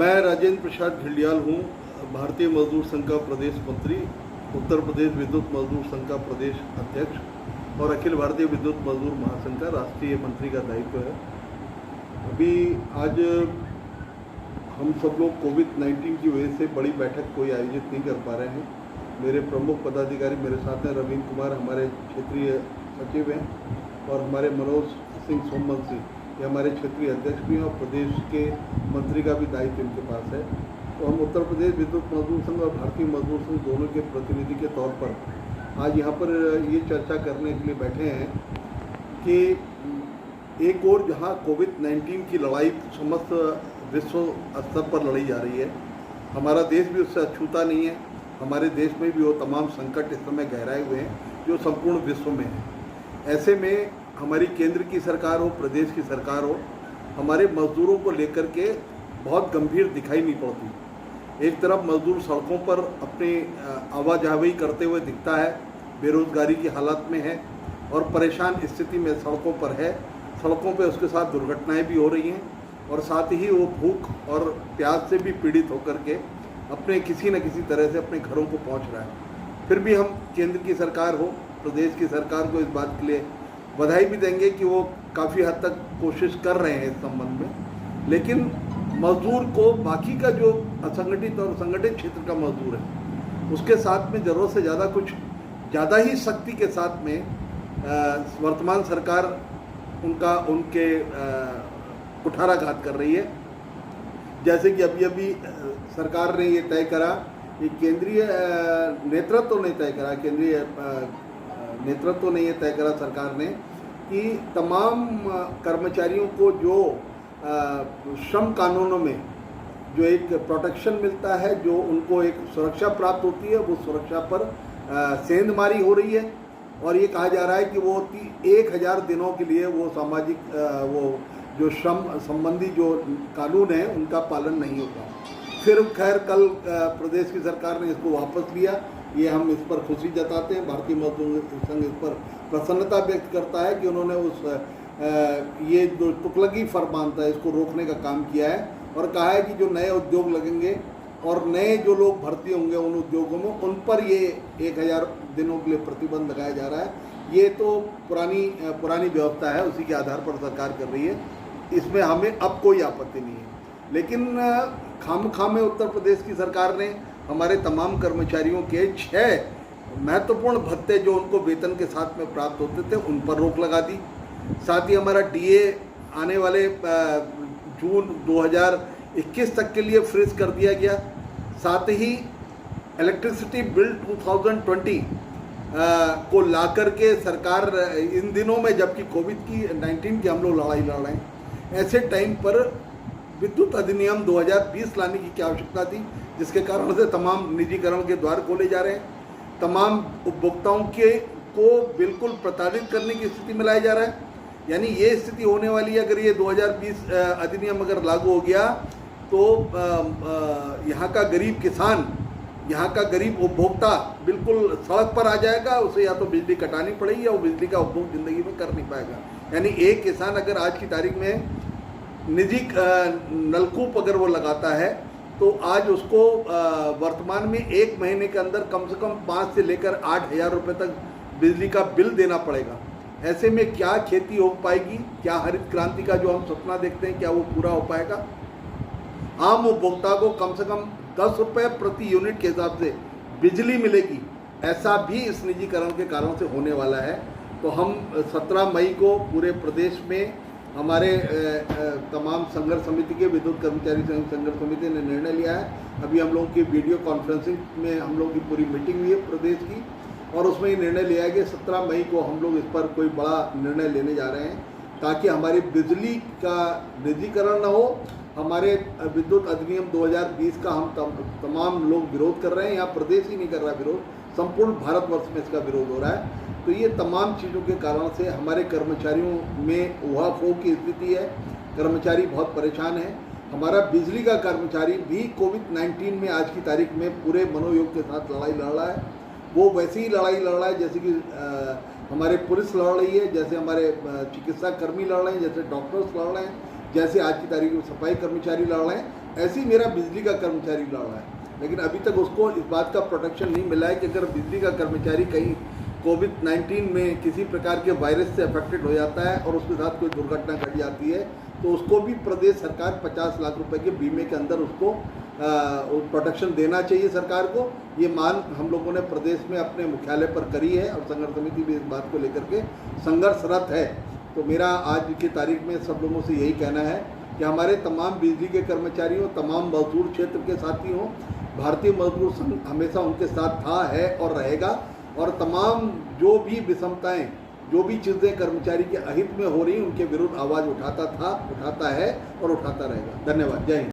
मैं राजेंद्र प्रसाद घिल्डियाल हूँ, भारतीय मजदूर संघ का प्रदेश मंत्री, उत्तर प्रदेश विद्युत मजदूर संघ का प्रदेश अध्यक्ष और अखिल भारतीय विद्युत मजदूर महासंघ का राष्ट्रीय मंत्री का दायित्व है। अभी आज हम सब लोग कोविड-19 की वजह से बड़ी बैठक कोई आयोजित नहीं कर पा रहे हैं। मेरे प्रमुख पदाधिकारी मेरे साथ हैं, रवींद्र कुमार हमारे क्षेत्रीय सचिव हैं और हमारे मनोज सिंह सोमवंशी ये हमारे क्षेत्रीय अध्यक्ष भी हैं और प्रदेश के मंत्री का भी दायित्व इनके पास है। तो हम उत्तर प्रदेश विद्युत मजदूर संघ और भारतीय मजदूर संघ दोनों के प्रतिनिधि के तौर पर आज यहाँ पर ये चर्चा करने के लिए बैठे हैं कि एक और जहाँ कोविड-19 की लड़ाई समस्त विश्व स्तर पर लड़ी जा रही है, हमारा देश भी उससे अछूता नहीं है। हमारे देश में भी वो तमाम संकट इस समय गहराए हुए हैं जो संपूर्ण विश्व में है। ऐसे में हमारी केंद्र की सरकार हो, प्रदेश की सरकार हो, हमारे मजदूरों को लेकर के बहुत गंभीर दिखाई नहीं पड़ती। एक तरफ मजदूर सड़कों पर अपनी आवाजाही करते हुए दिखता है, बेरोजगारी की हालत में है और परेशान स्थिति में सड़कों पर है। सड़कों पे उसके साथ दुर्घटनाएं भी हो रही हैं और साथ ही वो भूख और प्यास से भी पीड़ित होकर के अपने किसी न किसी तरह से अपने घरों को पहुंच रहा है। फिर भी हम केंद्र की सरकार हो, प्रदेश की सरकार को इस बात के लिए बधाई भी देंगे कि वो काफ़ी हद तक कोशिश कर रहे हैं इस संबंध में। लेकिन मजदूर को बाकी का जो असंगठित और संगठित क्षेत्र का मजदूर है उसके साथ में ज़रूरत से ज़्यादा ही सख्ती के साथ में वर्तमान सरकार उनके कुठाराघात कर रही है। जैसे कि अभी सरकार ने ये तय करा, ये केंद्रीय नेतृत्व ने तय करा, केंद्रीय नेतृत्व ने ये तय करा सरकार ने कि तमाम कर्मचारियों को जो श्रम कानूनों में जो एक प्रोटेक्शन मिलता है, जो उनको एक सुरक्षा प्राप्त होती है, वो सुरक्षा पर सेंधमारी हो रही है और ये कहा जा रहा है कि वो 1000 दिनों के लिए वो सामाजिक वो जो श्रम संबंधी जो कानून है उनका पालन नहीं होगा। फिर खैर कल प्रदेश की सरकार ने इसको वापस लिया। ये हम इस पर खुशी जताते हैं। भारतीय मजदूर संघ इस पर प्रसन्नता व्यक्त करता है कि उन्होंने ये जो तुगलकी फरमान था इसको रोकने का काम किया है और कहा है कि जो नए उद्योग लगेंगे और नए जो लोग भर्ती होंगे उन उद्योगों में, उन पर ये 1000 दिनों के लिए प्रतिबंध लगाया जा रहा है। ये तो पुरानी व्यवस्था है, उसी के आधार पर सरकार कर रही है। इसमें हमें अब कोई आपत्ति नहीं है। लेकिन खामखा में उत्तर प्रदेश की सरकार ने हमारे तमाम कर्मचारियों के 6 महत्वपूर्ण भत्ते जो उनको वेतन के साथ में प्राप्त होते थे उन पर रोक लगा दी। साथ ही हमारा डीए आने वाले जून 2021 तक के लिए फ्रीज कर दिया गया। साथ ही इलेक्ट्रिसिटी बिल 2020 को ला करके सरकार इन दिनों में, जबकि कोविड-19 की हम लोग लड़ाई लड़ रहे हैं, ऐसे टाइम पर विद्युत अधिनियम 2020 लाने की क्या आवश्यकता थी, जिसके कारण से तमाम निजीकरण के द्वार खोले जा रहे हैं, तमाम उपभोक्ताओं को बिल्कुल प्रताड़ित करने की स्थिति में लाया जा रहा है। यानी ये स्थिति होने वाली है। अगर ये 2020 अधिनियम अगर लागू हो गया तो यहाँ का गरीब किसान, यहाँ का गरीब उपभोक्ता बिल्कुल सड़क पर आ जाएगा। उसे या तो बिजली कटानी पड़ेगी या वो बिजली का उपभोग ज़िंदगी में कर नहीं पाएगा। यानी एक किसान अगर आज की तारीख में निजी नलकूप अगर वो लगाता है तो आज उसको वर्तमान में 1 महीने के अंदर कम से कम 5 से लेकर 8,000 रुपये तक बिजली का बिल देना पड़ेगा। ऐसे में क्या खेती हो पाएगी? क्या हरित क्रांति का जो हम सपना देखते हैं क्या वो पूरा हो पाएगा? आम उपभोक्ता को कम से कम 10 रुपये प्रति यूनिट के हिसाब से बिजली मिलेगी, ऐसा भी इस निजीकरण के कारण से होने वाला है। तो हम 17 मई को पूरे प्रदेश में हमारे तमाम संघर्ष समिति के विद्युत कर्मचारी संघर्ष समिति ने निर्णय लिया है। अभी हम लोगों की वीडियो कॉन्फ्रेंसिंग में हम लोगों की पूरी मीटिंग हुई है प्रदेश की और उसमें ये निर्णय लिया है कि 17 मई को हम लोग इस पर कोई बड़ा निर्णय लेने जा रहे हैं ताकि हमारी बिजली का निजीकरण न हो। हमारे विद्युत अधिनियम 2020 का हम तमाम लोग विरोध कर रहे हैं। यहाँ प्रदेश ही नहीं कर रहा विरोध, संपूर्ण भारतवर्ष में इसका विरोध हो रहा है। तो ये तमाम चीज़ों के कारण से हमारे कर्मचारियों में उहापोह की स्थिति है। कर्मचारी बहुत परेशान है। हमारा बिजली का कर्मचारी भी कोविड-19 में आज की तारीख में पूरे मनोयोग के साथ लड़ाई लड़ रहा है। वो वैसी ही लड़ाई लड़ रहा है जैसे कि हमारे पुलिस लड़ रही है, जैसे हमारे चिकित्सा कर्मी लड़ रहे हैं, जैसे डॉक्टर्स लड़ रहे हैं, जैसे आज की तारीख में सफाई कर्मचारी लड़ रहे हैं, ऐसे ही मेरा बिजली का कर्मचारी लड़ रहा है। लेकिन अभी तक उसको इस बात का प्रोटेक्शन नहीं मिला है कि अगर बिजली का कर्मचारी कहीं कोविड-19 में किसी प्रकार के वायरस से अफेक्टेड हो जाता है और उसके साथ कोई दुर्घटना घट जाती है, तो उसको भी प्रदेश सरकार 50 लाख रुपए के बीमे के अंदर उसको प्रोटेक्शन देना चाहिए सरकार को। ये मांग हम लोगों ने प्रदेश में अपने मुख्यालय पर करी है और संघर्ष समिति भी इस बात को लेकर के संघर्षरत है। तो मेरा आज की तारीख में सब लोगों से यही कहना है कि हमारे तमाम बिजली के कर्मचारियों, तमाम मजदूर क्षेत्र के साथी हों, भारतीय मजदूर संघ हमेशा उनके साथ था, है और रहेगा। और तमाम जो भी विषमताएं, जो भी चीज़ें कर्मचारी के अहित में हो रही, उनके विरुद्ध आवाज़ उठाता था, उठाता है और उठाता रहेगा। धन्यवाद। जय हिंद।